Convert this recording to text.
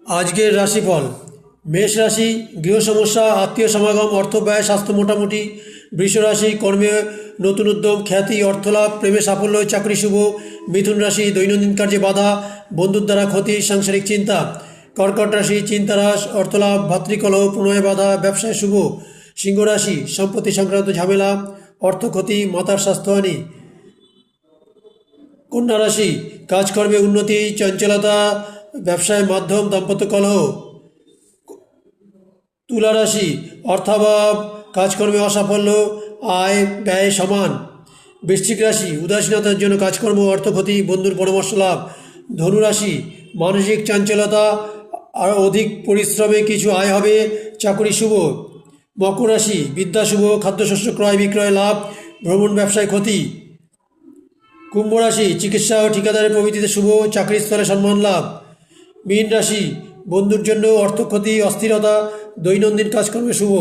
আজকের রাশিফল। মেষ রাশি, গৃহ সমস্যা, আত্মীয় সমাগম, অর্থ ব্যয়, স্বাস্থ্য মোটামুটি। বৃষ রাশি, কর্মে নতুন উদ্যম, খ্যাতি, অর্থলাভ, প্রেমে সাফল্য, চাকরি শুভ। মিথুন রাশি, দৈনন্দিন কার্যে বাধা, বন্ধুর দ্বারা ক্ষতি, সাংসারিক চিন্তা। কর্কট রাশি, চিন্তারাস, অর্থলাভ, ভাতৃকলহ, প্রণয়ে বাধা, ব্যবসায় শুভ। সিংহ রাশি, সম্পত্তি সংক্রান্ত ঝামেলা, অর্থ ক্ষতি, মাতার স্বাস্থ্যহানি। কন্যা রাশি, কাজকর্মে উন্নতি, চঞ্চলতা, ব্যবসায় মাধ্যম, দাম্পত্য কলহ। তুলা রাশি, অর্থাভাব, কাজকর্মে অসাফল্য, আয় ব্যয় সমান। বৃশ্চিক রাশি, উদাসীনতার জন্য কাজকর্ম, অর্থক্ষতি, বন্ধুর পরামর্শ লাভ। ধনু রাশি, মানসিক চাঞ্চলতা, আর অধিক পরিশ্রমে কিছু আয় হবে, চাকরি শুভ। মকর রাশি, বিদ্যা শুভ, খাদ্যশস্য ক্রয় বিক্রয় লাভ, ভ্রমণ ব্যবসায় ক্ষতি। কুম্ভ রাশি, চিকিৎসা ও ঠিকাদারের প্রভৃতিতে শুভ, চাকরির স্থলে সম্মান লাভ। মীন রাশি, বন্ধুর জন্য অর্থক্ষতি, অস্থিরতা, দৈনন্দিন কাজকর্মে শুভ।